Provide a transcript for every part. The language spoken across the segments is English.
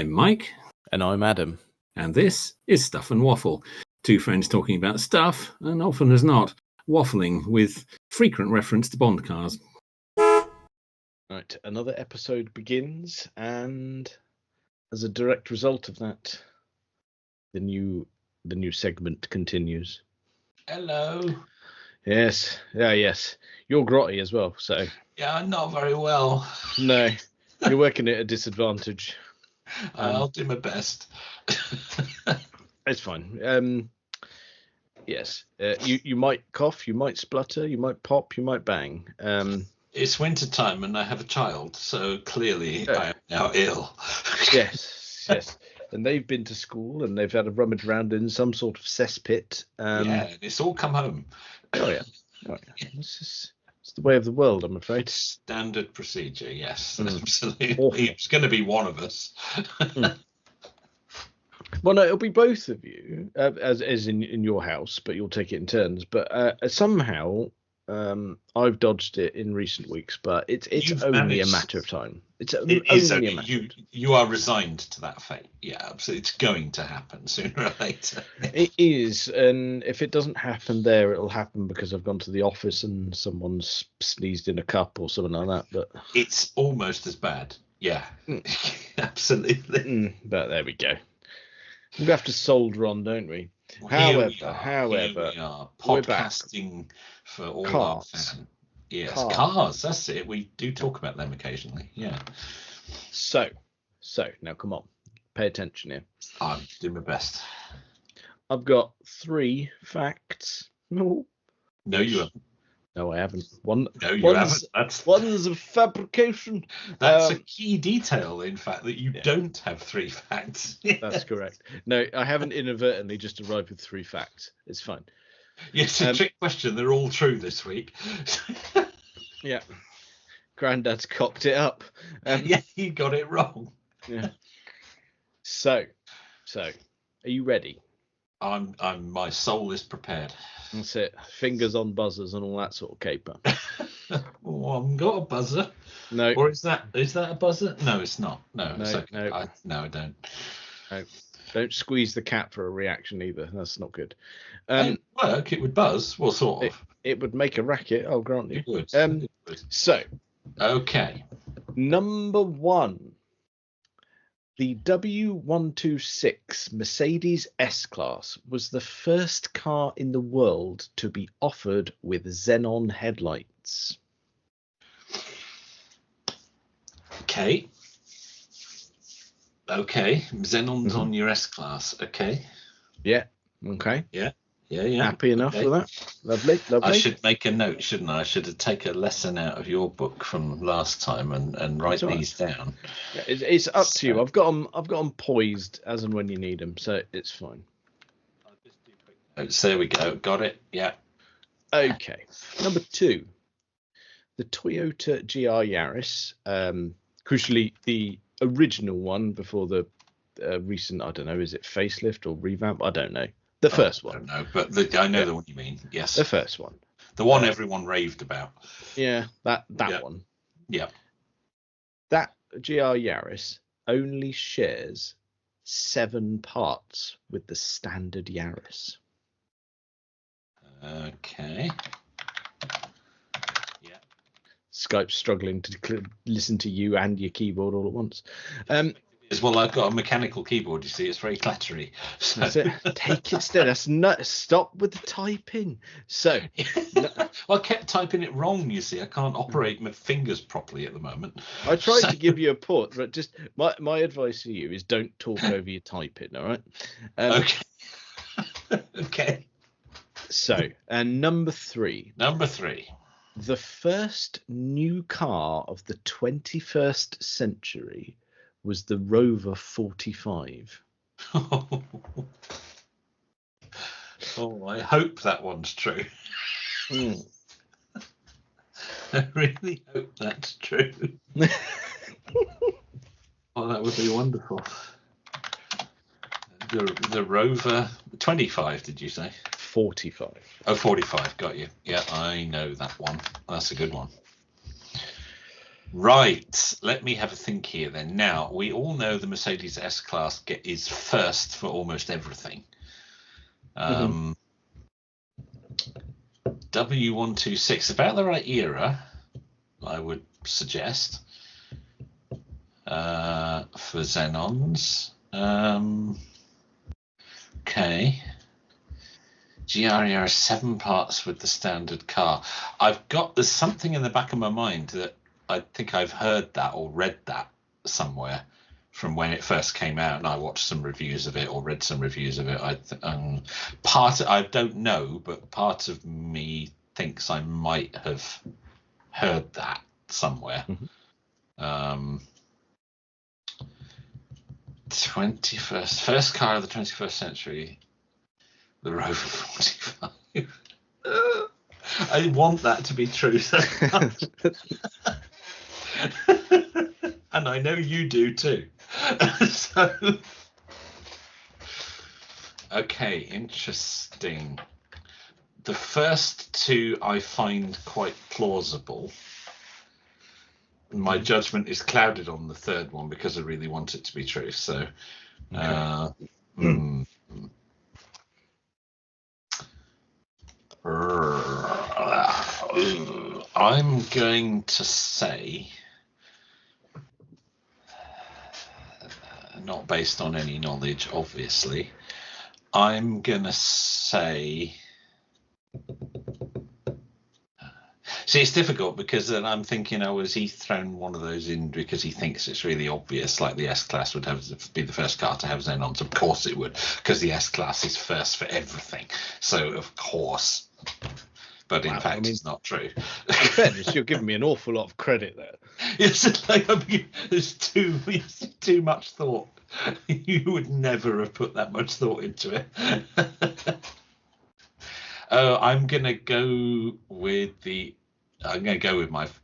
I'm Mike. And I'm Adam. And this is Stuff and Waffle. Two friends talking about stuff, and often as not, waffling with frequent reference to Bond cars. Right, another episode begins, and as a direct result of that, the new segment continues. Hello. Yes, yes. You're grotty as well, so. Yeah, I'm not very well. No, you're working at a disadvantage. I'll do my best. It's fine. Yes, you might cough, you might splutter, you might pop, you might bang. It's winter time and I have a child, so clearly I am now ill. Yes. And they've been to school and they've had a rummage around in some sort of cesspit. Yeah, it's all come home. Oh yeah. It's the way of the world, I'm afraid. Standard procedure, yes, absolutely. It's going to be one of us. Well, no, it'll be both of you, as in your house, but you'll take it in turns. But somehow, I've dodged it in recent weeks, but it's only a matter of time. You are resigned to that fate. Yeah, absolutely. It's going to happen sooner or later. It is, and if it doesn't happen there, it'll happen because I've gone to the office and someone's sneezed in a cup or something like that. But it's almost as bad. Yeah, absolutely. But there we go. We have to soldier on, don't we? Well, However, we are podcasting for all our fans. Yes, cars. That's it. We do talk about them occasionally. Yeah. So now come on, pay attention here. I'm doing my best. I've got 3 facts. No, you haven't. No, I haven't. One. No, you haven't. One's a fabrication. That's a key detail, in fact, that you don't have 3 facts. That's correct. No, I haven't inadvertently just arrived with 3 facts. It's fine. Yes, a trick question. They're all true this week. Yeah. Grandad's cocked it up. Yeah, he got it wrong. Yeah. So, are you ready? My soul is prepared. That's it. Fingers on buzzers and all that sort of caper. Oh, I haven't got a buzzer. No. Or is that a buzzer? No, it's not. No, it's okay. No. I don't. No. Don't squeeze the cat for a reaction either. That's not good. It would work. It would buzz. Well, sort of. It would make a racket. I'll grant you. It would. So. Okay. Number 1. The W126 Mercedes S-Class was the first car in the world to be offered with xenon headlights. Okay. Xenon's on your S-Class. Okay. Yeah. Okay. Yeah. Happy enough with that? Lovely. I should make a note, shouldn't I? I should take a lesson out of your book from last time and write these down. Yeah, it's up to you. I've got them poised as and when you need them, so it's fine. I'll just do quick notes. There we go. Got it. Yeah. Okay. Number 2. The Toyota GR Yaris, crucially the original one before the recent, I don't know, is it facelift or revamp? I don't know. The first one. I don't know, but I know the one you mean. Yes. The first one. The one everyone raved about. Yeah, that one. Yeah. That GR Yaris only shares 7 parts with the standard Yaris. Okay. Yeah. Skype's struggling to listen to you and your keyboard all at once. Well, I've got a mechanical keyboard, you see, it's very clattery. So. That's it. Take it steady. That's not. Stop with the typing. So, I kept typing it wrong, you see. I can't operate my fingers properly at the moment. I tried to give you a port, but just my advice to you is don't talk over your typing, all right? Okay. Okay. So, and number 3. The first new car of the 21st century was the Rover 45. Oh, I hope that one's true. I really hope that's true. Oh, that would be wonderful. The Rover 25, did you say? 45. Oh, 45, got you. Yeah, I know that one. That's a good one. Right, let me have a think here then. Now, we all know the Mercedes S-Class is first for almost everything. W126, about the right era, I would suggest, for Xenons. Okay. GRER 7 parts with the standard car. There's something in the back of my mind that I think I've heard that or read that somewhere from when it first came out, and I watched some reviews of it or read some reviews of it. I don't know, but part of me thinks I might have heard that somewhere. 21st, first car of the 21st century, the Rover 45. I want that to be true so much. And I know you do too. So, okay, interesting. The first two I find quite plausible. My judgment is clouded on the third one because I really want it to be true. So, I'm going to say, not based on any knowledge, obviously, I'm going to say, see, it's difficult because then I'm thinking, has he thrown one of those in because he thinks it's really obvious, like the S-Class would be the first car to have Xenons? Of course it would, because the S-Class is first for everything. So, of course. But in fact, it's not true. In fairness, you're giving me an awful lot of credit there. It's like there's too much thought. You would never have put that much thought into it. I'm gonna go with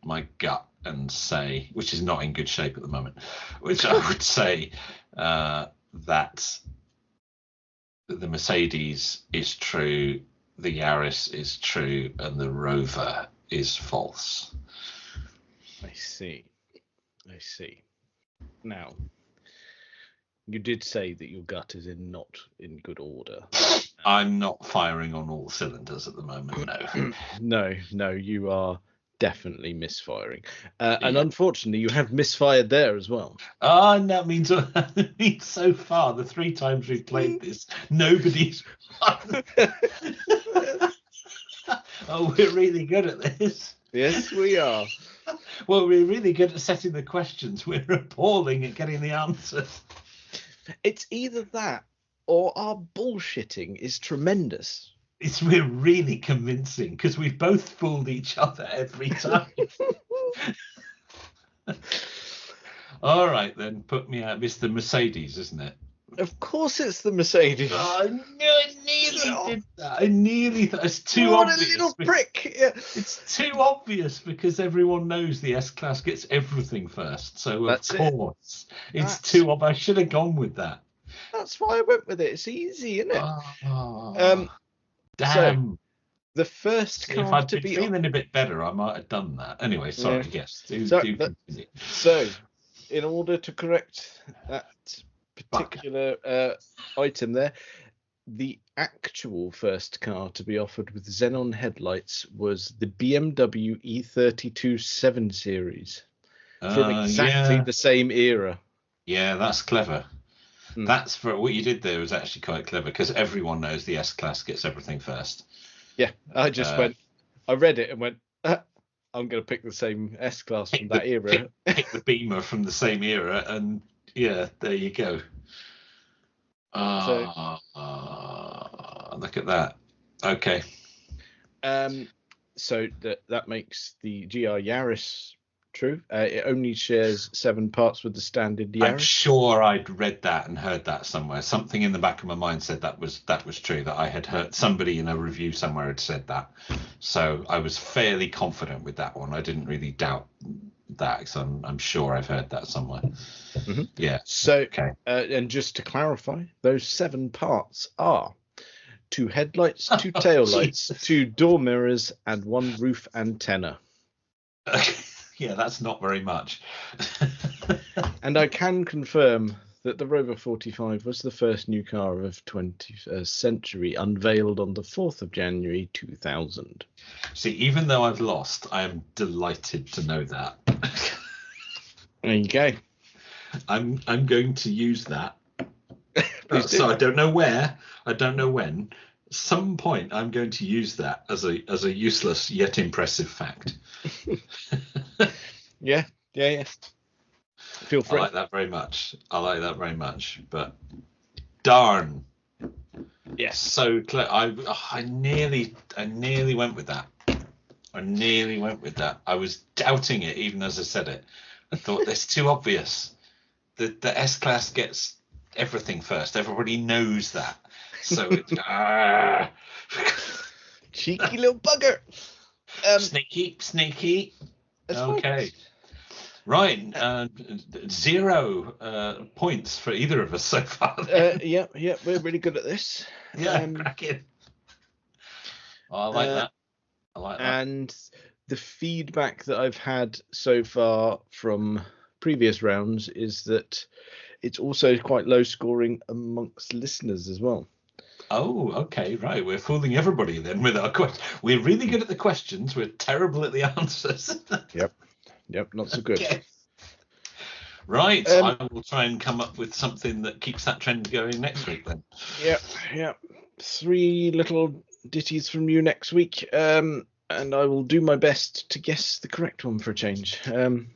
my gut and say, which is not in good shape at the moment, which I would say that the Mercedes is true, the Yaris is true, and the Rover is false. I see. Now, you did say that your gut is not in good order. I'm not firing on all cylinders at the moment, no. No, you are definitely misfiring. And unfortunately, you have misfired there as well. And that means so far, the 3 times we've played this, nobody's won. Oh, we're really good at this. Yes, we are. Well, we're really good at setting the questions. We're appalling at getting the answers. It's either that or our bullshitting is tremendous. We're really convincing because we've both fooled each other every time. All right, then, put me out. It's the Mercedes, isn't it? Of course it's the Mercedes. Oh, no, I nearly did that. I nearly thought it's too obvious. What a little prick. Yeah. It's too obvious because everyone knows the S-Class gets everything first. So, That's of course, it's too obvious. I should have gone with that. That's why I went with it. It's easy, isn't it? Damn. So, the first car if I'd to been be feeling a bit better, I might have done that. Anyway, sorry. Yeah. Yes, do continue. So, in order to correct that particular item there, the actual first car to be offered with xenon headlights was the BMW E32 7 Series from exactly the same era. Yeah, that's clever. That's for what you did there was actually quite clever because everyone knows the S-Class gets everything first. Yeah, I just I read it and went, I'm going to pick the same S-Class from that era. Pick the Beamer from the same era, and yeah, there you go. Look at that. Okay. So that makes the GR Yaris true. It only shares 7 parts with the standard Yaris. I'm sure I'd read that and heard that somewhere. Something in the back of my mind said that was true, that I had heard somebody in a review somewhere had said that. So I was fairly confident with that one. I didn't really doubt that because I'm sure I've heard that somewhere. Mm-hmm. Yeah. So, okay. And just to clarify, those 7 parts are 2 headlights, 2 taillights, 2 door mirrors, and 1 roof antenna. Yeah, that's not very much. And I can confirm that the Rover 45 was the first new car of 21st century, unveiled on the 4th of January 2000. See, even though I've lost, I am delighted to know that. There you go. I'm going to use that. Please do. So I don't know where, I don't know when. At some point, I'm going to use that as a useless yet impressive fact. Yeah. Feel free. I like that very much. But darn. Yes. So I nearly went with that. I was doubting it even as I said it. I thought it's too obvious. The S-Class gets everything first. Everybody knows that. So it's cheeky little bugger. Sneaky. Okay. Fine. Right. 0 points for either of us so far. Yeah, we're really good at this. Yeah, cracking. I like that. And the feedback that I've had so far from previous rounds is that it's also quite low scoring amongst listeners as well. Oh, okay, right. We're fooling everybody then with our questions. We're really good at the questions. We're terrible at the answers. Yep, not so good. Okay. Right, I will try and come up with something that keeps that trend going next week then. Yep. 3 little ditties from you next week, and I will do my best to guess the correct one for a change. You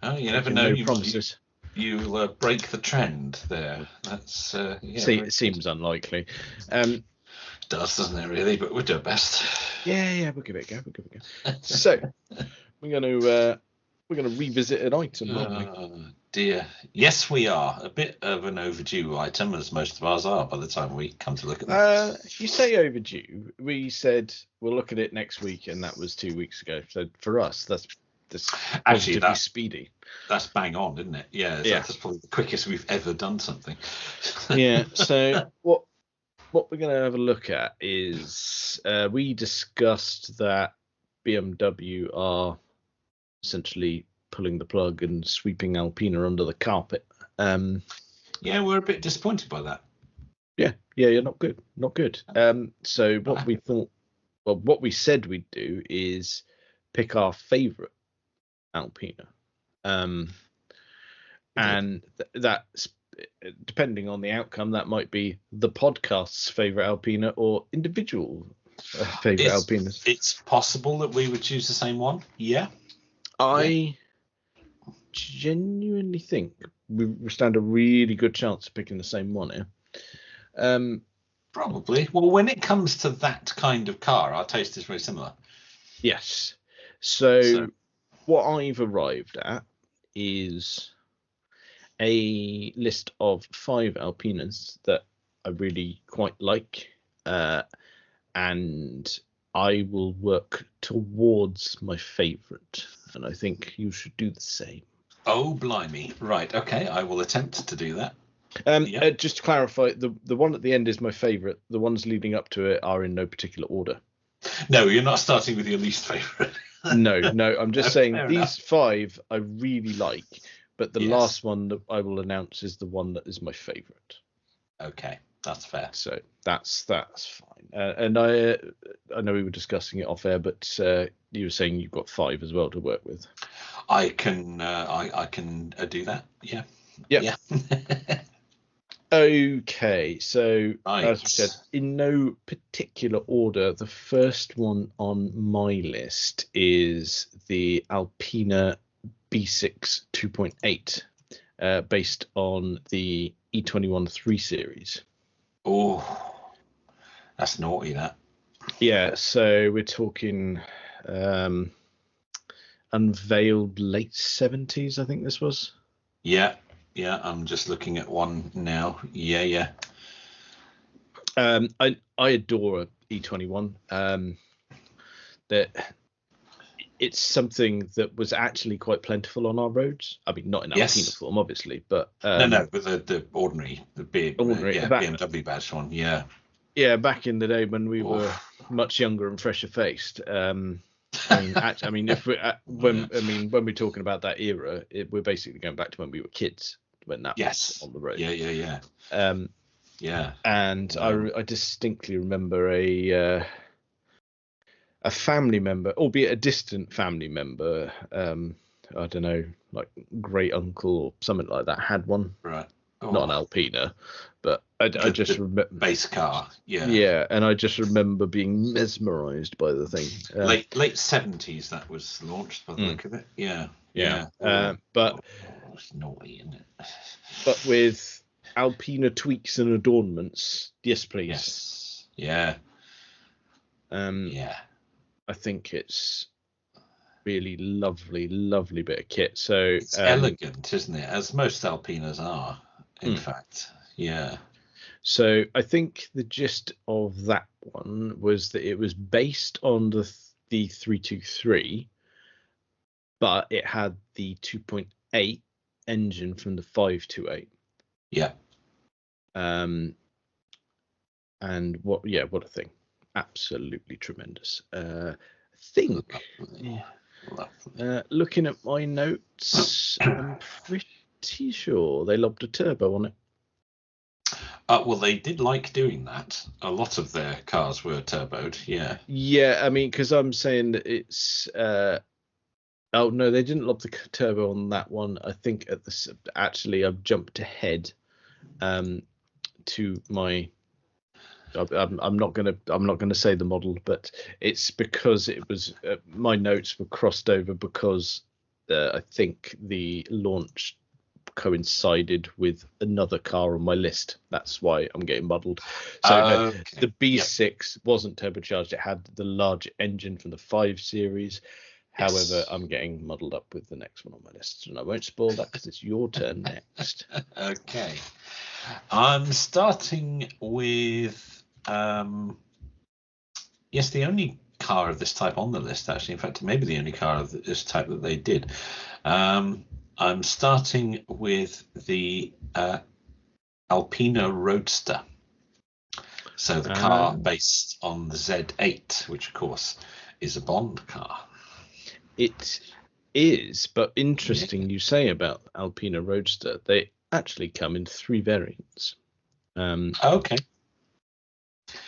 never know. No promises. You'll break the trend there. That's it seems unlikely. Does, doesn't it really? But we'll do our best. Yeah, we'll give it a go. So we're gonna revisit an item, aren't we? Dear. Yes, we are. A bit of an overdue item, as most of ours are by the time we come to look at them. You say overdue. We said we'll look at it next week, and that was 2 weeks ago. So for us, that's actually speedy. That's bang on, isn't it? Yeah. That's probably the quickest we've ever done something. Yeah. So what we're going to have a look at is we discussed that BMW are essentially pulling the plug and sweeping Alpina under the carpet. Yeah, we're a bit disappointed by that. Yeah, not good. So what we thought, well, what we said we'd do is pick our favourite Alpina, and that's depending on the outcome. That might be the podcast's favourite Alpina or individual favourite Alpinas. It's possible that we would choose the same one. Yeah. I genuinely think we stand a really good chance of picking the same one here. Probably. Well, when it comes to that kind of car, our taste is very similar. Yes. So what I've arrived at is a list of 5 Alpinas that I really quite like, and I will work towards my favourite, and I think you should do the same. Oh, blimey. Right, okay, I will attempt to do that. Just to clarify, the one at the end is my favourite. The ones leading up to it are in no particular order. No, you're not starting with your least favourite. No, I'm just saying these enough. 5 I really like, but the last one that I will announce is the one that is my favourite. Okay, that's fair. So that's fine. And I know we were discussing it off air, but you were saying you've got 5 as well to work with. I can do that. Yeah. Yeah. Okay, so as we said, in no particular order, the first one on my list is the Alpina B6 2.8, based on the E21 3 Series. Oh, that's naughty, that. Yeah, so we're talking unveiled late 70s, I think this was. Yeah, I'm just looking at one now. Yeah. I adore E21. That it's something that was actually quite plentiful on our roads. I mean, not in Alpina form, obviously, but no, but the ordinary, the big BMW badge one. Yeah, back in the day when we were much younger and fresher faced. I mean, if we when we're talking about that era, we're basically going back to when we were kids when that was on the road. Yeah. And I distinctly remember a family member, albeit a distant family member. I don't know, like great uncle or something like that, had one. Right. Not an Alpina, but I just remember base car. Yeah. Yeah, and I just remember being mesmerised by the thing. Late 70s that was launched by the look of it. Yeah. But it's naughty, isn't it? But with Alpina tweaks and adornments, yes, please. Yes. Yeah. I think it's really lovely bit of kit. So it's elegant, isn't it? As most Alpinas are, in fact. Yeah. So I think the gist of that one was that it was based on the 323, but it had the 2.8 engine from the 528. Yeah. And what a thing. Absolutely tremendous. I think looking at my notes, I'm pretty sure they lobbed a turbo on it. Well, they did like doing that. A lot of their cars were turboed. Yeah. Yeah, I mean, because I'm saying that it's. Oh no, they didn't lob the turbo on that one. I think actually I've jumped ahead to my. I'm not gonna say the model, but it's because it was my notes were crossed over because I think the launch coincided with another car on my list. That's why I'm getting muddled. So the B6 wasn't turbocharged. It had the large engine from the 5 Series. Yes. However, I'm getting muddled up with the next one on my list, and I won't spoil that because it's your turn next. Okay. I'm starting with the only car of this type on the list, actually. In fact, maybe the only car of this type that they did. I'm starting with the Alpina Roadster. So the car based on the Z8, which of course is a Bond car. It is, but interesting you say about Alpina Roadster. They actually come in 3 variants. Okay.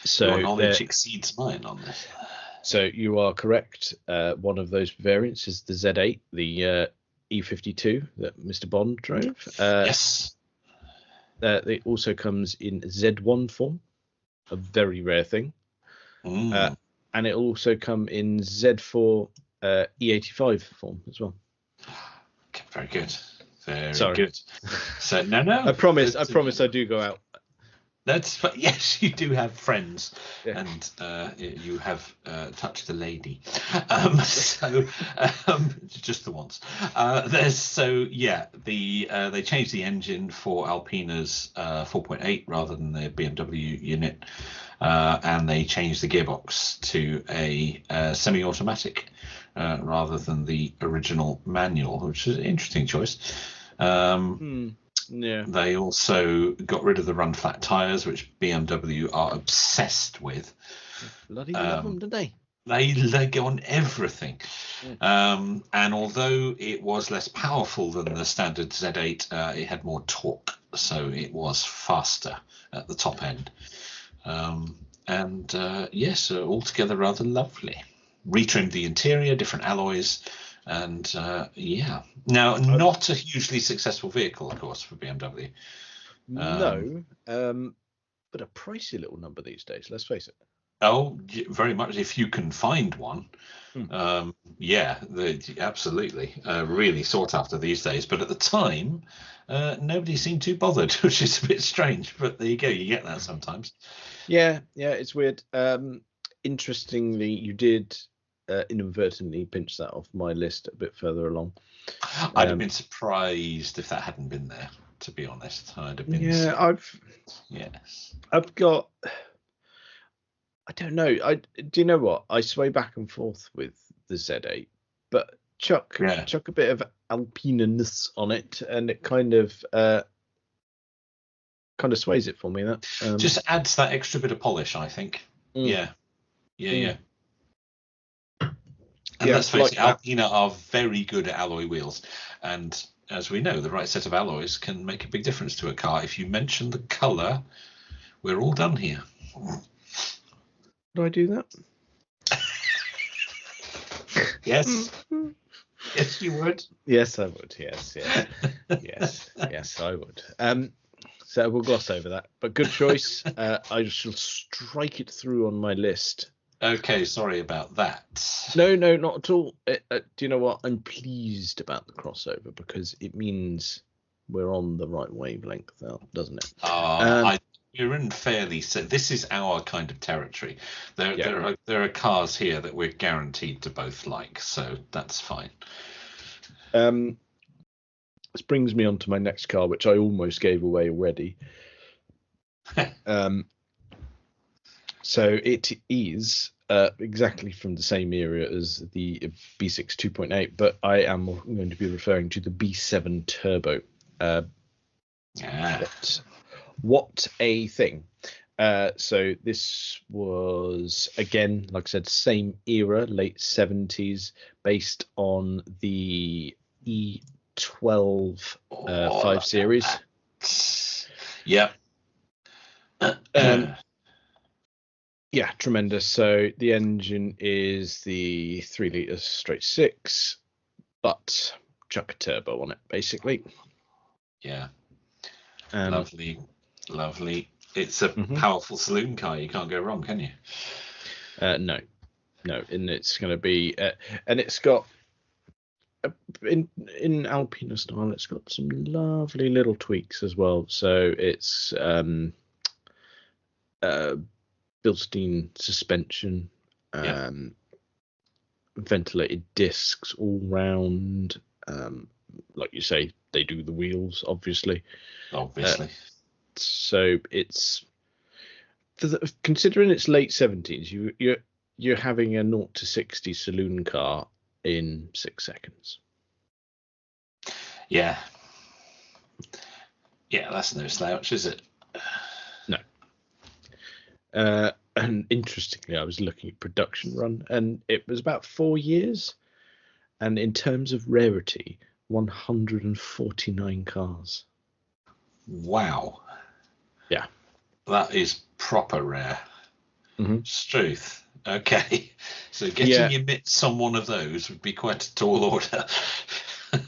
So your knowledge exceeds mine on this. So you are correct. One of those variants is the Z8, the E52 that Mr. Bond drove. Yes. It also comes in Z1 form, a very rare thing. And it also come in Z4 E85 form as well. Okay, very good. Very Sorry. good. So no. I promise I do go out. That's yes, you do have friends, and you have touched a lady. So just the once. They changed the engine for Alpina's 4.8 rather than the BMW unit, and they changed the gearbox to a semi-automatic rather than the original manual, which is an interesting choice. Yeah. They also got rid of the run flat tires, which BMW are obsessed with. Bloody love them, don't they? They go on everything. And although it was less powerful than the standard Z8, it had more torque, so it was faster at the top end. Yes, altogether rather lovely. Retrimmed the interior, different alloys. And now not a hugely successful vehicle, of course, for BMW. No, but a pricey little number these days. Let's face it. Oh, very much. If you can find one, absolutely, really sought after these days. But at the time, nobody seemed too bothered, which is a bit strange. But there you go, you get that sometimes. Yeah, it's weird. Interestingly, you did. Inadvertently pinch that off my list a bit further along. I'd have been surprised if that hadn't been there, to be honest. I'd have been I've got, I don't know, do you know what, I sway back and forth with the Z8, but chuck a bit of Alpina-ness on it, and it kind of sways it for me. That just adds that extra bit of polish, I think. Yeah. And let's face it, like that. Alpina are very good at alloy wheels. And as we know, the right set of alloys can make a big difference to a car. If you mention the colour, we're all done here. Do I do that? Yes. Yes, you would. Yes, I would. Yes, I would. So we'll gloss over that. But good choice. I shall strike it through on my list. Okay, sorry about that. No, not at all. Do you know what? I'm pleased about the crossover because it means we're on the right wavelength now, doesn't it? You're in fairly. So this is our kind of territory. There are cars here that we're guaranteed to both like, so that's fine. This brings me on to my next car, which I almost gave away already. So it is exactly from the same era as the B6 2.8, but I am going to be referring to the B7 Turbo. What a thing. So this was, again, like I said, same era, late 70s, based on the E12 5 Series. Yep. Yeah, tremendous. So the engine is the 3 litre straight 6, but chuck a turbo on it, basically. Yeah. Lovely. It's a powerful saloon car. You can't go wrong, can you? No, and it's going to be, and it's got in Alpina style. It's got some lovely little tweaks as well. So it's Bilstein suspension, ventilated discs all round. Like you say, they do the wheels, obviously. So it's, considering it's late 70s, you're having a 0 to 60 saloon car in 6 seconds. Yeah, that's no slouch, is it? No. And interestingly, I was looking at production run, and it was about 4 years. And in terms of rarity, 149 cars. Wow. Yeah. That is proper rare. Struth. Okay. So getting your mitts on one of those would be quite a tall order.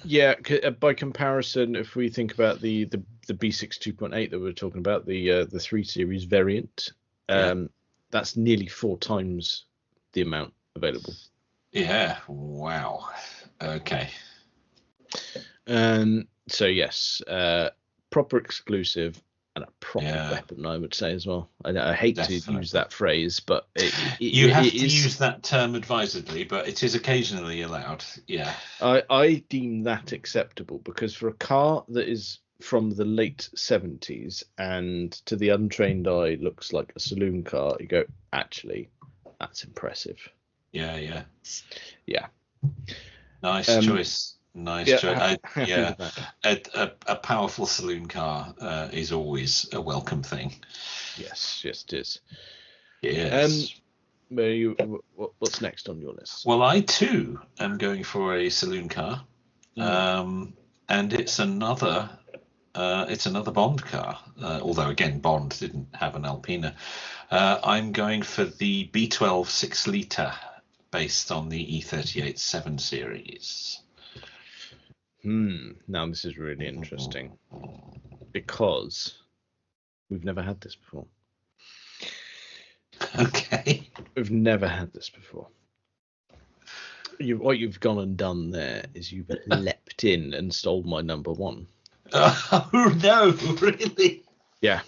Yeah, by comparison, if we think about the B6 2.8 that we were talking about, the 3 Series variant, that's nearly 4 times the amount available. Yeah. Wow. Okay. So yes, proper exclusive and a proper weapon, I would say as well. I hate to use that phrase, but you have to use that term advisedly, but it is occasionally allowed. Yeah. I deem that acceptable because for a car that is from the late 70s and to the untrained eye looks like a saloon car, you go, actually, that's impressive. Yeah. Nice choice. Nice choice. A powerful saloon car is always a welcome thing. Yes, it is. Yes. What's next on your list? Well, I too am going for a saloon car, and it's another Bond car. Although again, Bond didn't have an Alpina. I'm going for the B12 6 litre, based on the E38 7 Series. Now this is really interesting because we've never had this before. Okay. We've never had this before. What you've gone and done there is you've leapt in and stole my number one. Oh no, really? Yeah.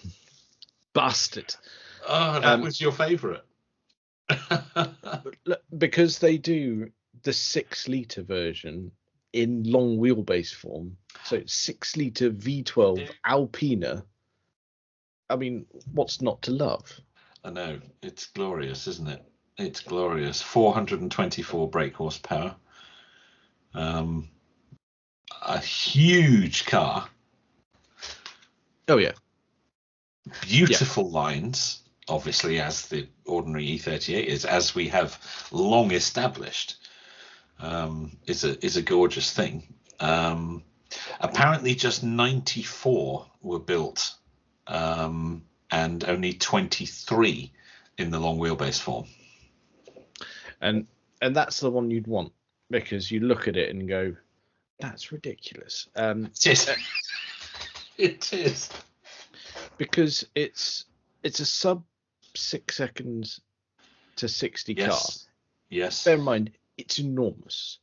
Bastard. Oh, that was your favourite. Because they do the 6 litre version in long wheelbase form, so 6 litre V12 Alpina. I mean, what's not to love? I know, it's glorious, isn't it? It's glorious. 424 brake horsepower. A huge car. Oh yeah. Beautiful lines, obviously, as the ordinary E38 is, as we have long established. is a gorgeous thing. Apparently, just 94 were built, and only 23 in the long wheelbase form. And that's the one you'd want, because you look at it and go, that's ridiculous. It is. Because it's a sub 6 seconds to 60 car. Yes. Bear in mind, it's enormous.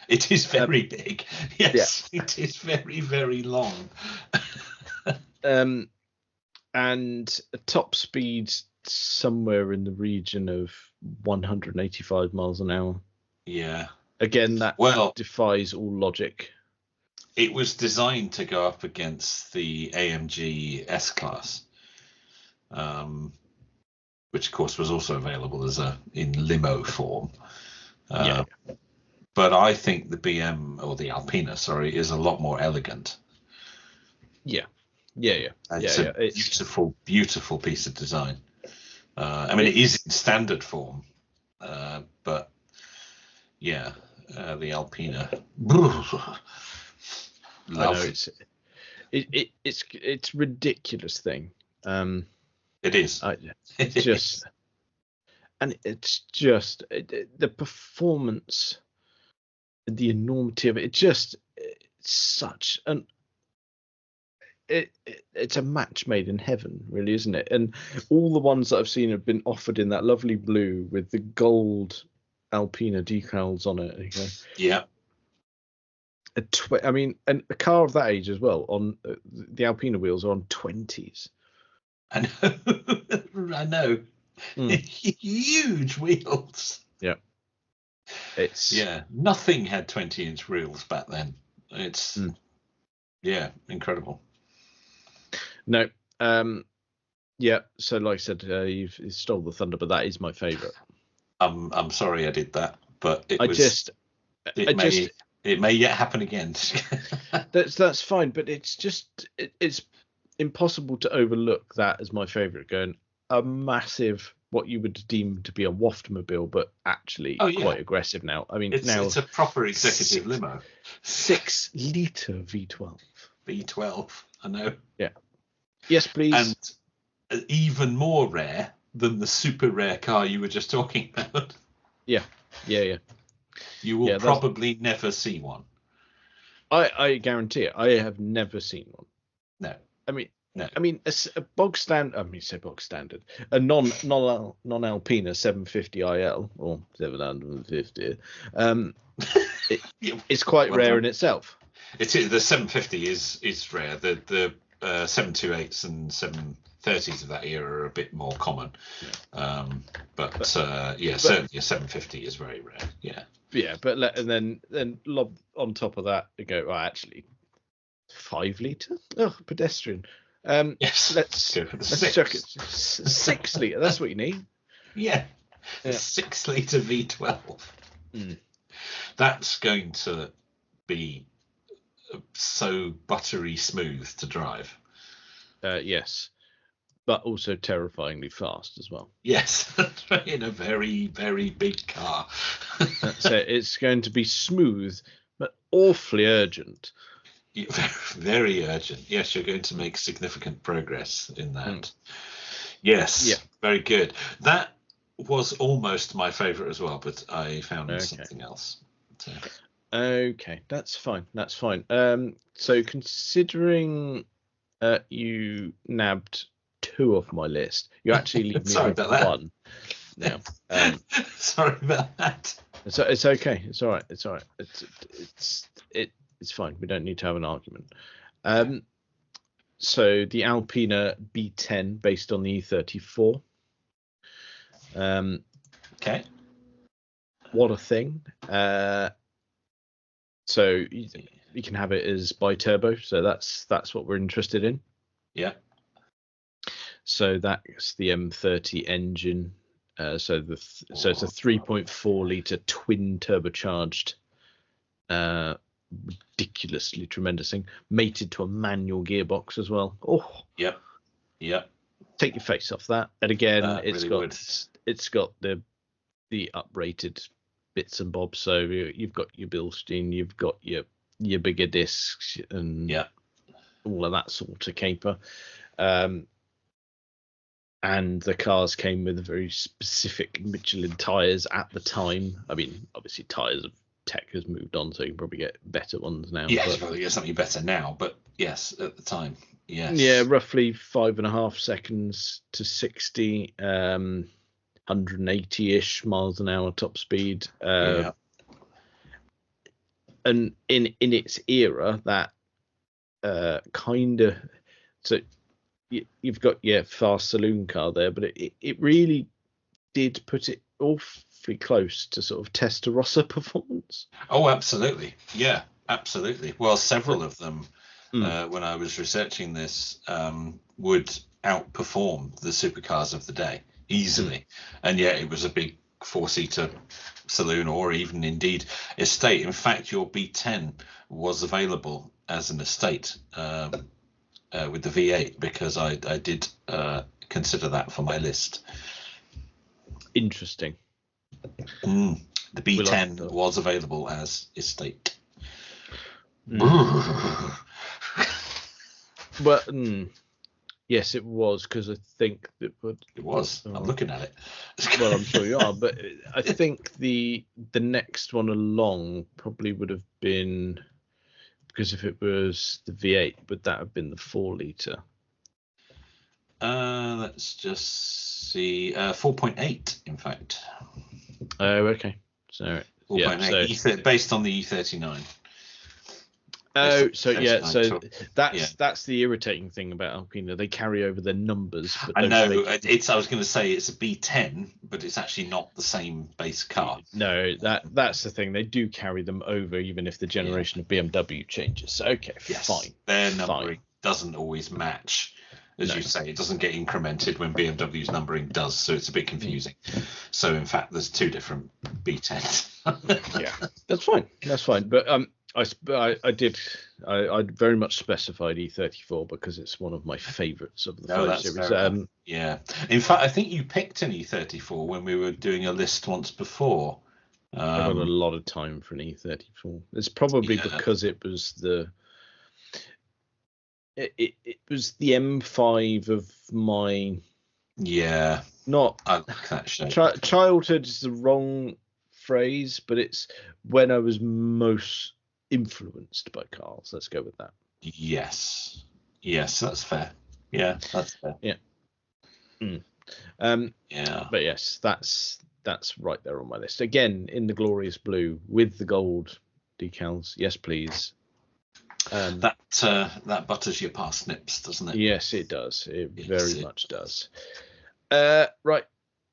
It is very big. Yes, yeah. It is very, very long. And a top speed somewhere in the region of 185 miles an hour. Yeah. Again, that defies all logic. It was designed to go up against the AMG S-Class, which of course was also available in limo form. But I think the BM, or the Alpina, is a lot more elegant. Yeah. It's a beautiful, beautiful piece of design. I mean, it is in standard form, but yeah, the Alpina. Love it's ridiculous thing. It is. It's just the performance, the enormity of it. It's such an. It's a match made in heaven, really, isn't it? And all the ones that I've seen have been offered in that lovely blue with the gold Alpina decals on it. Yeah. And a car of that age as well, on the Alpina wheels are on 20s. I know. Huge wheels. Yeah. Nothing had 20-inch wheels back then. It's incredible. No. So like I said, you've stole the thunder, but that is my favourite. I'm sorry I did that, but it may yet happen again. That's fine, but it's impossible to overlook that as my favourite. Going a massive, what you would deem to be a waftomobile, but actually quite aggressive now. I mean, it's a proper executive limo. 6-litre V12. V12, I know. Yeah. Yes, please. And even more rare than the super rare car you were just talking about. Yeah. You will probably never see one. I guarantee it. I have never seen one. No. I mean, a bog standard. Bog standard. A non Alpina 750 IL or 750. It's quite rare in itself. It is. The 750 is rare. The 728s and 730s of that era are a bit more common. Yeah. But certainly a 750 is very rare. Yeah. Yeah, but then lob on top of that, you go, well, actually, 5 litre? Oh, pedestrian. Yes. Let's chuck it. 6 litre. That's what you need. Yeah. 6 litre V12. That's going to be so buttery smooth to drive. Yes, but also terrifyingly fast as well. Yes, in a very, very big car. So it's going to be smooth, but awfully urgent. Very urgent. Yes, you're going to make significant progress in that. Yes, very good. That was almost my favourite as well, but I found something else. So. Okay, that's fine. So considering you nabbed 2 off my list, you actually leave me with 1 now. Sorry about that. It's okay. It's all right. It's fine. We don't need to have an argument. So the Alpina B10 based on the E34. Okay. What a thing. So you can have it as bi-turbo. So that's what we're interested in. Yeah. So that's the M30 engine. So it's a 3.4 litre twin turbocharged, ridiculously tremendous thing, mated to a manual gearbox as well. Oh. Yep. Take your face off that. And again, it's really got the uprated bits and bobs. So you've got your Bilstein, you've got your bigger discs, and all of that sort of caper. And the cars came with very specific Michelin tyres at the time. I mean, obviously tyres of tech has moved on, so you can probably get better ones now. Yes, probably get something better now, but yes, at the time, yes. Yeah, roughly 5.5 seconds to 60, 180-ish miles an hour top speed. And in its era, that kind of... So you've got your fast saloon car there, but it really did put it awfully close to sort of Testarossa performance. Oh, absolutely. Yeah, absolutely. Well, several of them, when I was researching this, would outperform the supercars of the day easily. And yet it was a big 4-seater saloon, or even indeed estate. In fact, your B10 was available as an estate with the V8, because I did consider that for my list. Interesting. The B10 was available as estate. But yes, it was, because I think that it was. I'm looking at it. Well, I'm sure you are, but I think the next one along probably would have been, because if it was the V8, would that have been the 4-litre? Let's just see. 4.8, in fact. Oh, okay. So 4.8, so, based on the E39. Oh, so yeah, so that's the irritating thing about Alpina. They carry over their numbers. But I know. I was going to say it's a B10, but it's actually not the same base car. No, that's the thing. They do carry them over, even if the generation of BMW changes. So, okay, fine. Their numbering doesn't always match. As you say, it doesn't get incremented when BMW's numbering does, so it's a bit confusing. So, in fact, there's two different B10s. Yeah, that's fine. That's fine. But I very much specified E34 because it's one of my favourites of the 5 series. Yeah. In fact, I think you picked an E34 when we were doing a list once before. I got a lot of time for an E34. It's probably because it was it was the M5 of my not I like that shape. Childhood is the wrong phrase, but it's when I was most influenced by cars. Let's go with that. Yes, that's fair. Yeah, that's fair. Yeah. But yes, that's right there on my list. Again, in the glorious blue with the gold decals. Yes, please. That butters your parsnips, doesn't it? Yes, it does. It very much does. Right,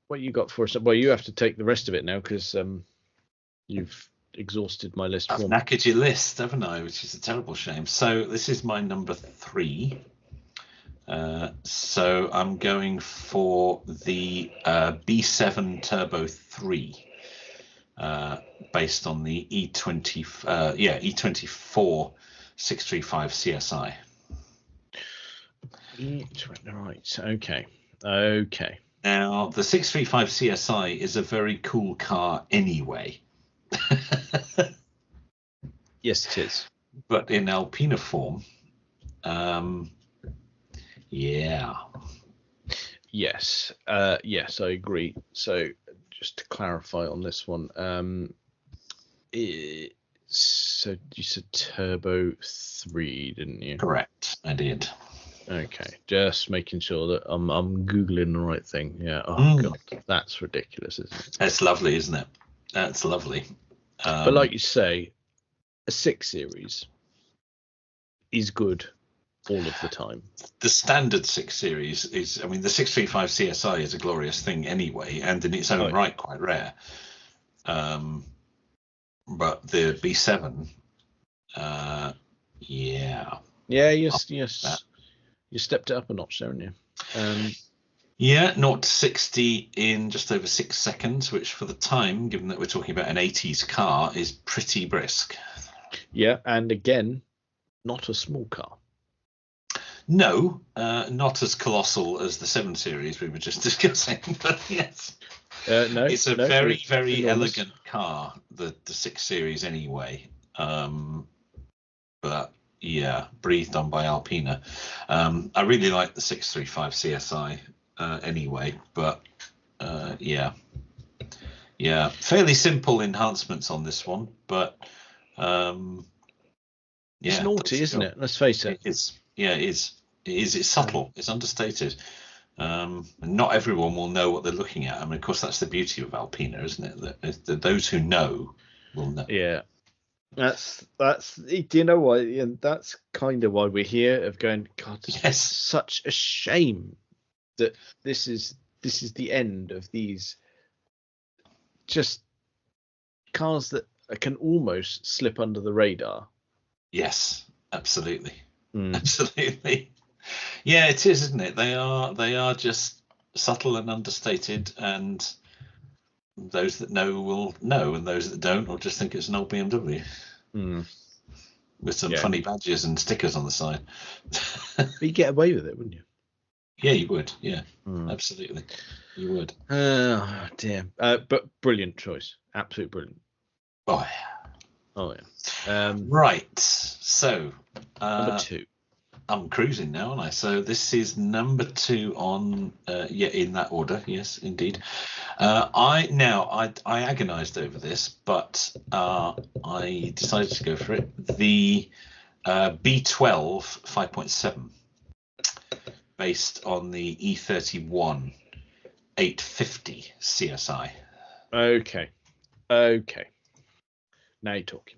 what you got for us? Well, you have to take the rest of it now, because you've exhausted my list. I've knackered your list, haven't I? Which is a terrible shame. So this is my number 3. So I'm going for the B7 Turbo 3, based on the E24 635 CSI. Right. Okay. Now, the 635 CSI is a very cool car anyway. Yes, it is. But in Alpina form, Yes, I agree. So just to clarify on this one, so you said Turbo 3, didn't you? Correct, I did. Okay, just making sure that I'm Googling the right thing. Yeah. Oh God, that's ridiculous, isn't it? That's lovely, isn't it? That's lovely. But like you say, a 6 Series is good all of the time. The standard 6 Series is, I mean, the 635 CSI is a glorious thing anyway, and in its own right, quite rare. But the B7, Yeah, you stepped it up a notch, haven't you? 0 to 60 in just over 6 seconds, which for the time, given that we're talking about an 80s car, is pretty brisk. Yeah, and again, not a small car. No, not as colossal as the 7 Series we were just discussing, but yes. No, it's a no, very, very enormous. elegant car, the 6 Series anyway. But yeah, breathed on by Alpina. I really like the 635 CSI anyway, but yeah, fairly simple enhancements on this one, but It's yeah, naughty, isn't it? Let's face it. It is. Yeah, it is. It's subtle. It's understated. And not everyone will know what they're looking at. I mean, of course, that's the beauty of Alpina, isn't it? That those who know will know. Yeah. That's do you know why? Yeah, that's kind of why we're here, of going, God, Yes. it's such a shame that this is the end of these just cars that can almost slip under the radar. Yes, absolutely. Absolutely. Yeah, it is, isn't it? They are just subtle and understated, and those that know will know, and those that don't will just think it's an old BMW with some funny badges and stickers on the side. But you get away with it, wouldn't you? Yeah, you would. Yeah, absolutely, you would. Oh dear. But brilliant choice. Absolutely brilliant. Oh yeah. Oh yeah. Right. So number 2. I'm cruising now, aren't I? So this is number 2 on in that order. Yes, indeed. I agonized over this, but I decided to go for it. The B12 5.7, based on the E31 850 CSI. Okay. Now you're talking.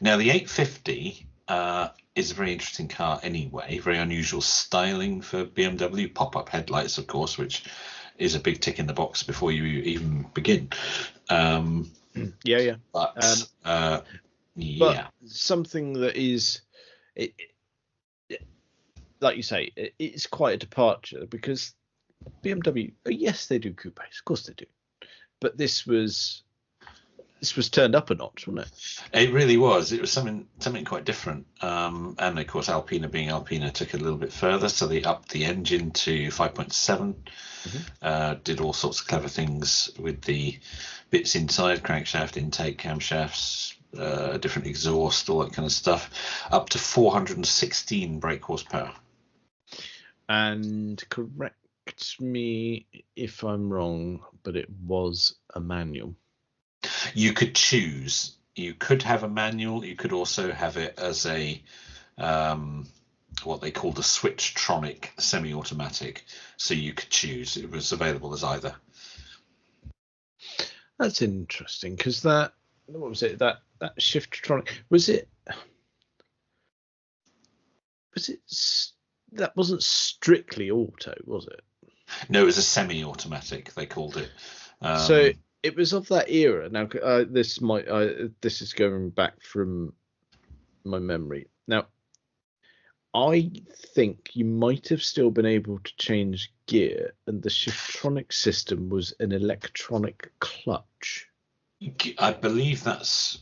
Now the 850 is a very interesting car anyway. Very unusual styling for BMW. Pop-up headlights, of course, which is a big tick in the box before you even begin. Yeah. But but something that is, like you say, it's quite a departure, because BMW, yes, they do coupes, of course they do, but this was turned up a notch, wasn't it? It really was. It was something quite different. And of course, Alpina being Alpina took it a little bit further, so they upped the engine to 5.7. Did all sorts of clever things with the bits inside: crankshaft, intake, camshafts, different exhaust, all that kind of stuff. Up to 416 brake horsepower. And correct me if I'm wrong, but it was a manual. You could choose. You could have a manual. You could also have it as a what they called a Switchtronic semi-automatic. So you could choose. It was available as either. That's interesting, because what was it? That Shiftronic, was it that wasn't strictly auto, was it? No, it was a semi-automatic. They called it. So it was of that era. Now, this is going back from my memory. Now, I think you might have still been able to change gear, and the Shiftronic system was an electronic clutch. I believe that's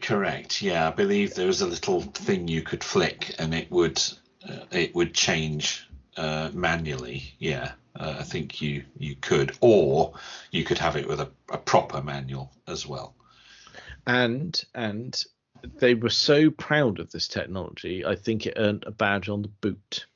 correct. Yeah, I believe there was a little thing you could flick, and it would change manually. Yeah. I think you could, or you could have it with a proper manual as well. And they were so proud of this technology, I think it earned a badge on the boot.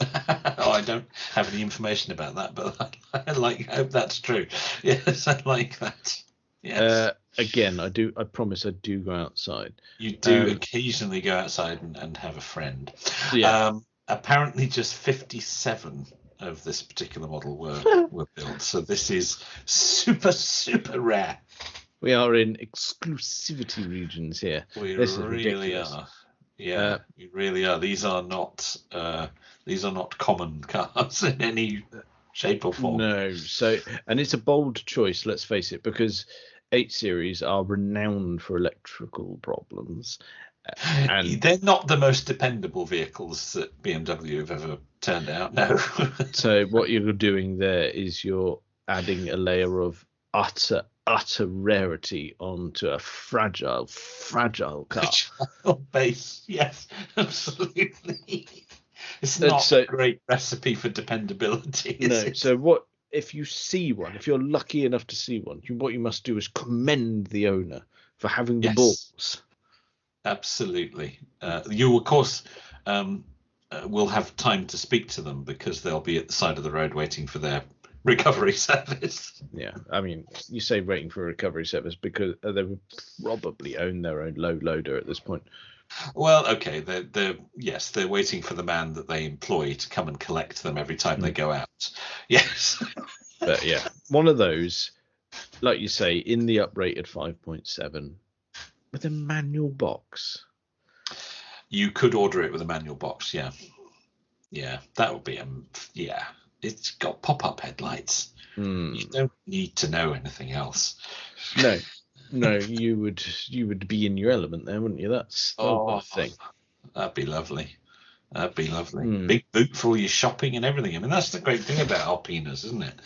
Oh, I don't have any information about that, but I hope that's true. Yes, I like that. Yes. Again, I promise I do go outside. You do occasionally go outside and have a friend. Yeah. Apparently just 57 of this particular model were built, so this is super, super rare. We are in exclusivity regions here. We really are. Yeah, we really are. These are not common cars in any shape or form. No. So, and it's a bold choice, let's face it, because 8 Series are renowned for electrical problems. And they're not the most dependable vehicles that BMW have ever turned out. No. So what you're doing there is you're adding a layer of utter rarity onto a fragile car. Fragile base, yes, absolutely. It's not a great recipe for dependability. No. So what if you see one, if you're lucky enough to see one, what you must do is commend the owner for having the Yes. balls. Absolutely. You, of course, will have time to speak to them because they'll be at the side of the road waiting for their recovery service. Yeah, I mean, you say waiting for a recovery service because they would probably own their own low loader at this point. Well, okay, they're waiting for the man that they employ to come and collect them every time they go out. Yes. But yeah, one of those, like you say, in the uprated 5.7 with a manual box. You could order it with a manual box, yeah. Yeah, that would be yeah. It's got pop-up headlights. You don't need to know anything else. No, you would be in your element there, wouldn't you? That's the whole thing. That'd be lovely. That'd be lovely. Big boot for all your shopping and everything. I mean, that's the great thing about Alpinas, isn't it?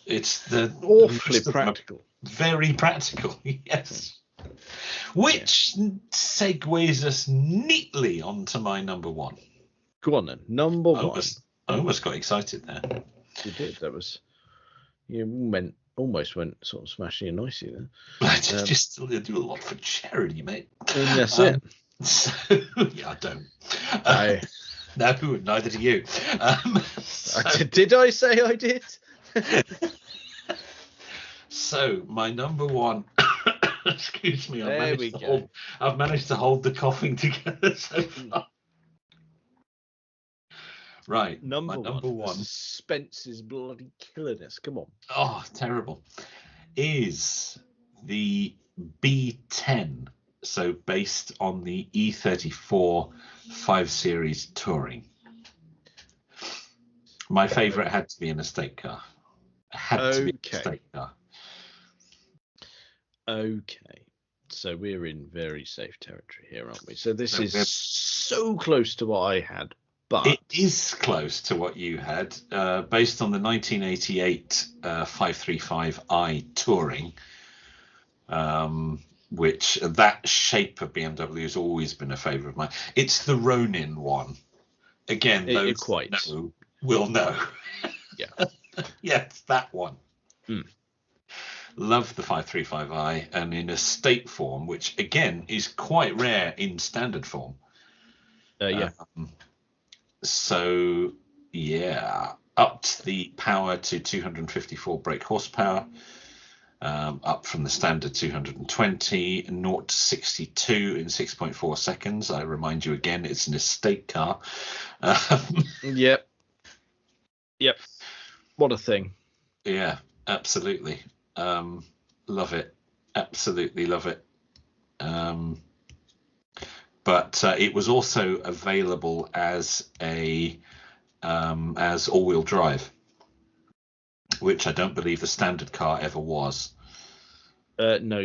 It's awfully practical. Very practical, yes. Which segues us neatly onto my number one. Go on then, number one. I almost got excited there. You did. That was almost went sort of smashing and nicey then. I just do a lot for charity, mate. And that's it. So, yeah, I don't. No, neither do you. Did I say I did? So my number one. Excuse me. I've managed to hold the coughing together so far. Right. Number one. Suspense is bloody killing us. Come on. Oh, terrible. Is the B10. So based on the E34 5 Series Touring. My favourite had to be an estate car. To be an estate car. Okay. So we're in very safe territory here, aren't we? So this is so close to what I had. But it is close to what you had, based on the 1988 535i Touring, which that shape of BMW has always been a favourite of mine. It's the Ronin one. Again, those who will know. Yeah. Yeah, it's that one. Love the 535i, and in estate form, which again is quite rare in standard form. Yeah. So, yeah, upped the power to 254 brake horsepower, up from the standard 220, 0 to 62 in 6.4 seconds. I remind you again, it's an estate car. Yep. What a thing. Yeah, absolutely. Love it. Absolutely love it. But it was also available as as all-wheel drive, which I don't believe the standard car ever was. No,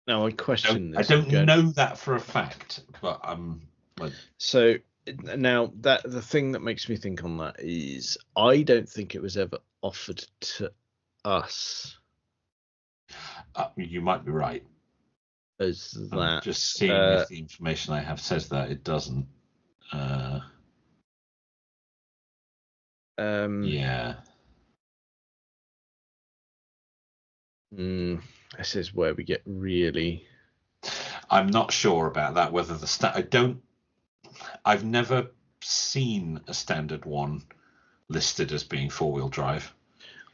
Now I question this. I don't know that for a fact, but So now that the thing that makes me think on that is I don't think it was ever offered to us. You might be right. As that, I'm just seeing if the information I have says that it doesn't. Yeah. This is where we get really. I'm not sure about that. Whether I've never seen a standard one listed as being four-wheel drive.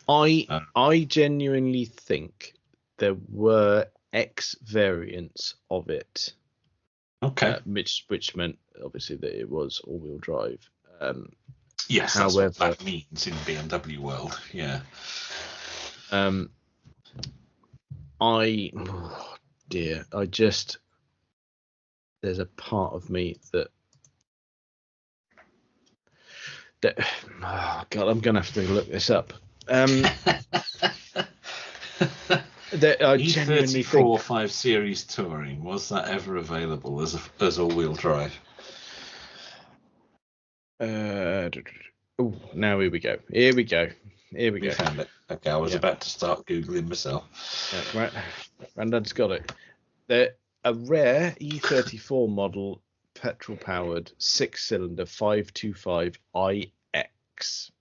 I genuinely think there were X variants of it. Okay. Which meant obviously that it was all-wheel drive. Yes, however, that's what that means in BMW world. Yeah. There's a part of me that oh God, I'm gonna have to look this up. That I genuinely think 5 Series Touring, was that ever available as all-wheel drive? Now here we go. You found it. Okay, I was about to start Googling myself. Right. Grandad's got it. They're a rare E34 model petrol-powered 6-cylinder 525iX IX.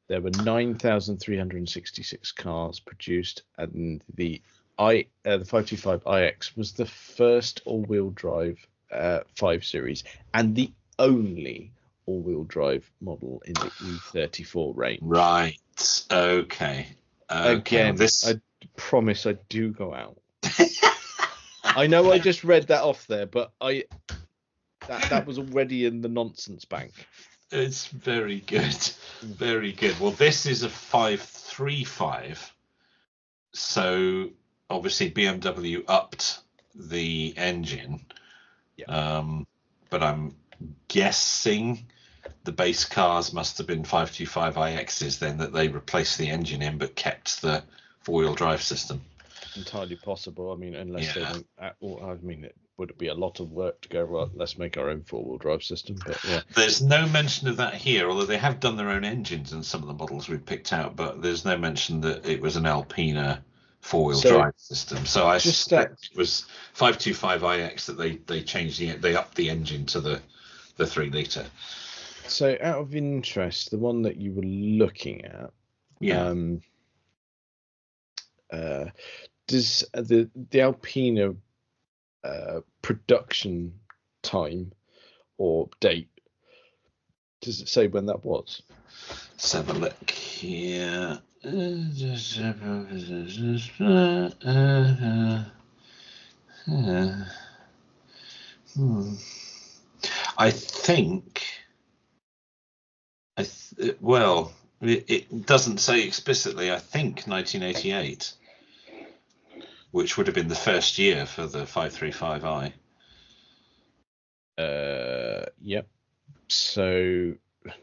There were 9,366 cars produced, and the 525 iX was the first all-wheel drive 5 Series and the only all-wheel drive model in the E34 range. Right. Okay. Again, this... I promise I do go out. I know I just read that off there, but that was already in the nonsense bank. It's very good. Very good. Well, this is a 535. So obviously BMW upped the engine. Yeah. But I'm guessing the base cars must have been 525 iXs then, that they replaced the engine in but kept the four-wheel drive system. Entirely possible. I mean, unless they don't. I mean, it would be a lot of work to go, well, let's make our own four-wheel drive system. But yeah, there's no mention of that here, although they have done their own engines in some of the models we've picked out. But there's no mention that it was an Alpina four-wheel drive system. So I suspect it was 525 iX that they changed they upped the engine to the 3-litre. So out of interest, the one that you were looking at, does the Alpina production time or date, does it say when that was? Let's have a look here. I think well, it doesn't say explicitly. I think 1988, which would have been the first year for the 535i. Yep. So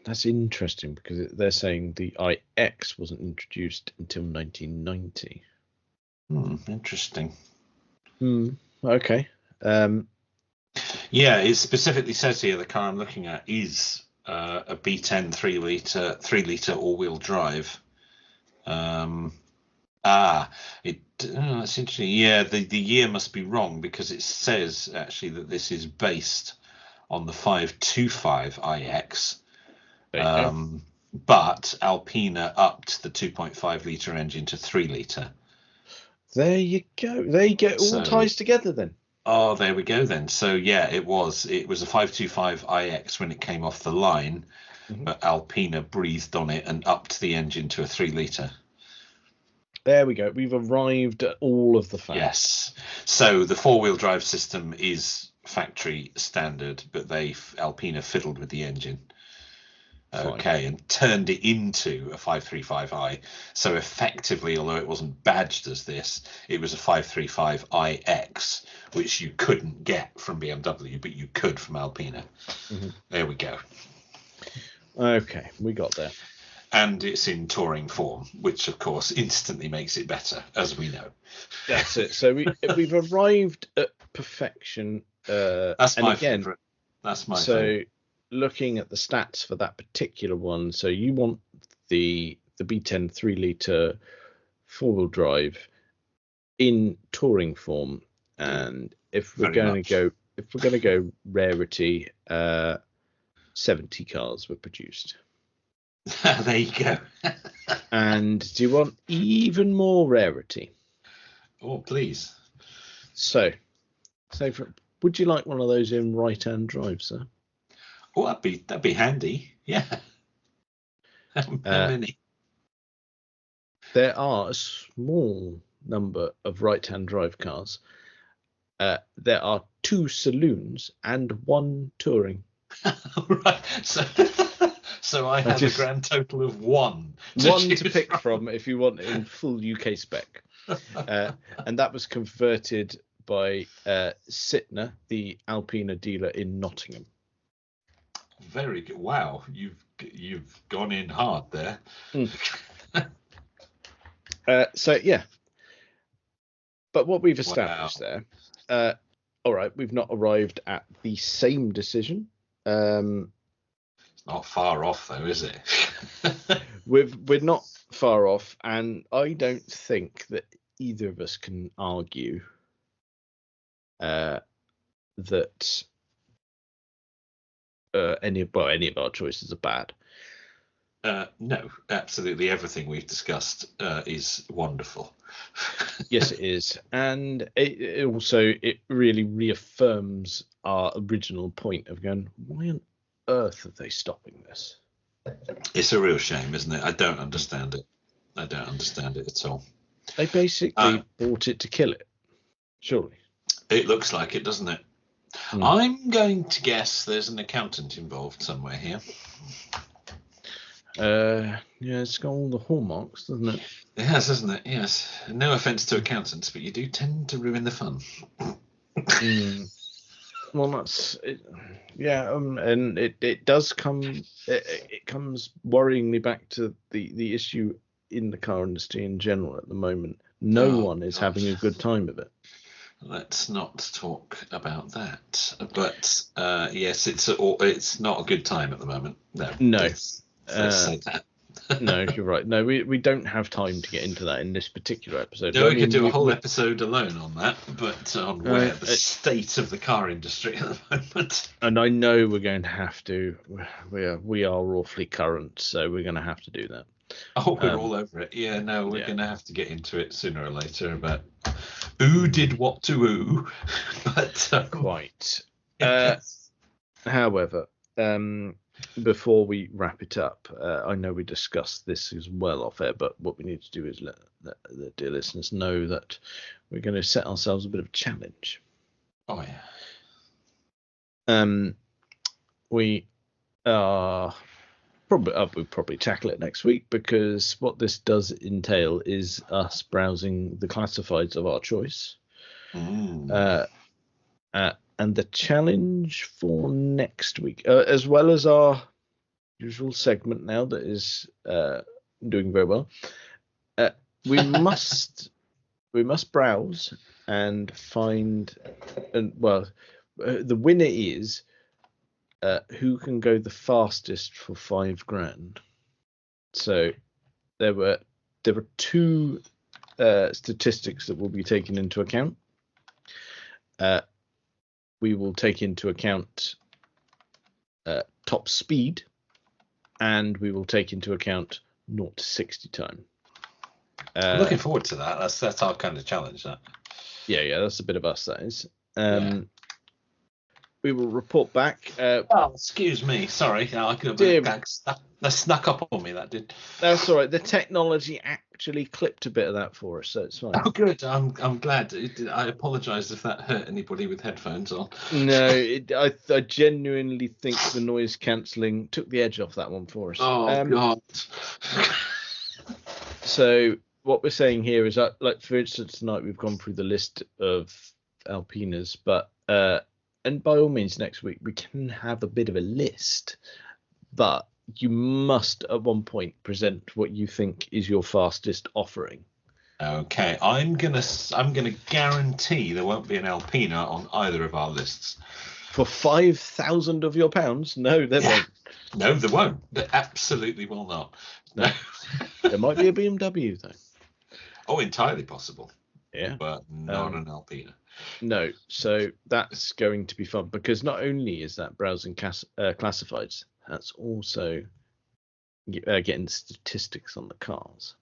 that's interesting because they're saying the iX wasn't introduced until 1990. Interesting. Okay. Yeah, it specifically says here the car I'm looking at is a B10 3-litre all-wheel drive. That's interesting. Yeah, the year must be wrong because it says actually that this is based on the 525 iX. But Alpina upped the 2.5-litre engine to 3-litre. There you go. There you go. All ties together then. Oh, there we go then. So yeah, it was a 525 iX when it came off the line, but Alpina breathed on it and upped the engine to a 3-litre. There we go. We've arrived at all of the facts. Yes. So the four-wheel drive system is factory standard, but Alpina fiddled with the engine. Okay, and turned it into a 535i. So effectively, although it wasn't badged as this, it was a 535 iX, which you couldn't get from BMW, but you could from Alpina. There we go. Okay, we got there. And it's in touring form, which of course instantly makes it better, as we know. That's it. So we've arrived at perfection. That's my favourite. That's my favourite. Looking at the stats for that particular one, so you want the B10 3-litre four-wheel drive in touring form, and if we're going to go rarity, 70 cars were produced. There you go. And do you want even more rarity? Oh, please. So would you like one of those in right-hand drive, sir? Oh, that'd be handy. Yeah. How many? There are a small number of right-hand drive cars. There are 2 saloons and 1 touring. Right. So I have a grand total of 1. One to pick from if you want it in full UK spec. And that was converted by Sytner, the Alpina dealer in Nottingham. Very good. Wow, you've gone in hard there. So yeah, but what we've established there, all right, we've not arrived at the same decision. It's not far off though, is it? We're not far off, and I don't think that either of us can argue that any of our choices are bad. No, absolutely everything we've discussed is wonderful. Yes, it is, and it also really reaffirms our original point of going, why on earth are they stopping this? It's a real shame, isn't it? I don't understand it. I don't understand it at all. They basically bought it to kill it, surely. It looks like it, doesn't it? I'm going to guess there's an accountant involved somewhere here. Yeah, it's got all the hallmarks, doesn't it? It has, hasn't it? Yes. No offence to accountants, but you do tend to ruin the fun. Well, that's it, yeah, and it does come. It comes worryingly back to the issue in the car industry in general at the moment. No one is having a good time of it. Let's not talk about that. But yes, it's not a good time at the moment. No. Let's say that. No, you're right. No, we don't have time to get into that in this particular episode. No, we could do a whole episode alone on that, but on the state of the car industry at the moment. And I know we're going to have to. We are awfully current, so we're going to have to do that. Oh, we're all over it. Yeah, no, we're going to have to get into it sooner or later about who did what to who. But quite. However, before we wrap it up, I know we discussed this as well off air, but what we need to do is let the dear listeners know that we're going to set ourselves a bit of a challenge. Oh yeah. We are we'll probably tackle it next week, because what this does entail is us browsing the classifieds of our choice. And the challenge for next week, as well as our usual segment now that is doing very well, we must browse and find, and the winner is who can go the fastest for $5,000. So there were two statistics that will be taken into account. We will take into account top speed, and we will take into account 0 to 60 time. I'm looking forward to that. That's our kind of challenge. That. Yeah, that's a bit of us. That is. We will report back. Excuse me. Sorry, I could have that snuck up on me. That did. That's all right. The technology actually clipped a bit of that for us, so it's fine. Oh, good. I'm glad. I apologise if that hurt anybody with headphones on. No, I genuinely think the noise cancelling took the edge off that one for us. Oh God. So what we're saying here is that, like, for instance, tonight we've gone through the list of Alpinas, but and by all means next week we can have a bit of a list, but you must at one point present what you think is your fastest offering. Okay, I'm gonna guarantee there won't be an Alpina on either of our lists. For 5,000 of your pounds? No, there won't. No, there won't. There absolutely will not. No. There might be a BMW though. Oh, entirely possible. Yeah, but not an Alpina. No, so that's going to be fun, because not only is that browsing classifieds, that's also getting statistics on the cars.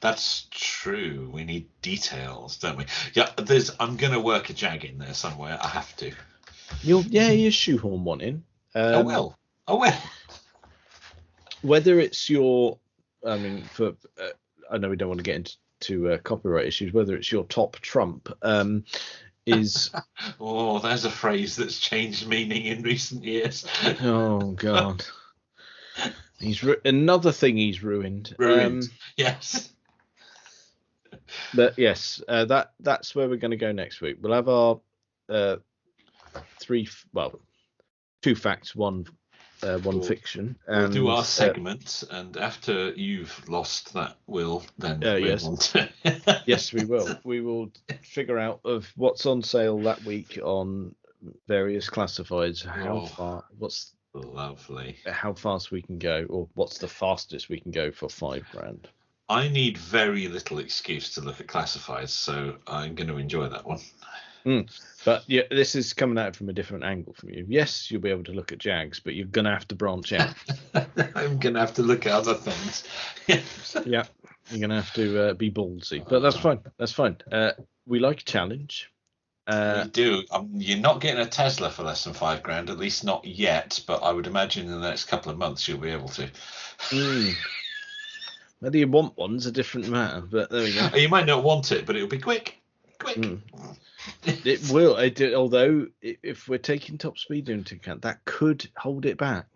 That's true. We need details, don't we? Yeah, I'm going to work a Jag in there somewhere. I have to. You shoehorn one in. I will. Whether it's your, I know we don't want to get into copyright issues, whether it's your top trump is oh, there's a phrase that's changed meaning in recent years. Oh God. Another thing he's ruined. Yes. But yes, that's where we're going to go next week. We'll have our two facts, one fiction. We'll do our segments, and after you've lost that, we'll then move on to... Yes, we will. We will figure out of what's on sale that week on various classifieds. What's lovely? How fast we can go, or what's the fastest we can go for $5,000? I need very little excuse to look at classifieds, so I'm going to enjoy that one. But yeah, this is coming at it from a different angle from you. Yes, you'll be able to look at Jags, but you're gonna have to branch out. I'm gonna have to look at other things. Yeah, you're gonna have to be ballsy, but that's fine. That's fine. We like a challenge. We do. You're not getting a Tesla for less than £5,000, at least not yet. But I would imagine in the next couple of months you'll be able to. Whether you want one's a different matter, but there we go. You might not want it, but it'll be quick. It will. Although, if we're taking top speed into account, that could hold it back.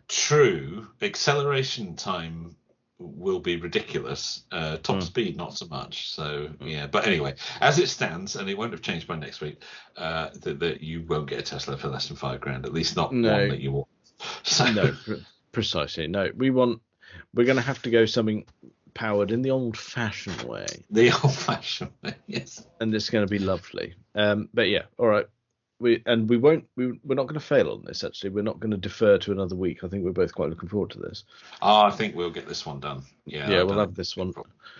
True. Acceleration time will be ridiculous. Top speed, not so much. So yeah. But anyway, as it stands, and it won't have changed by next week, that you won't get a Tesla for less than £5,000. At least not one that you want. So. No, precisely. No, we're going to have to go something powered in the old-fashioned way. The old-fashioned way, yes. And it's going to be lovely. But yeah, all right. We're not going to fail on this. Actually, we're not going to defer to another week. I think we're both quite looking forward to this. I think we'll get this one done. Yeah, we'll have this one.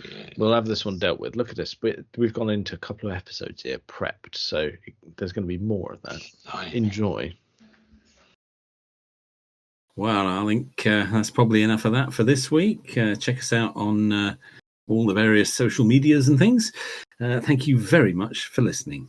Yeah. We'll have this one dealt with. Look at this. We've gone into a couple of episodes here prepped, so there's going to be more of that. Enjoy. Well, I think that's probably enough of that for this week. Check us out on all the various social medias and things. Thank you very much for listening.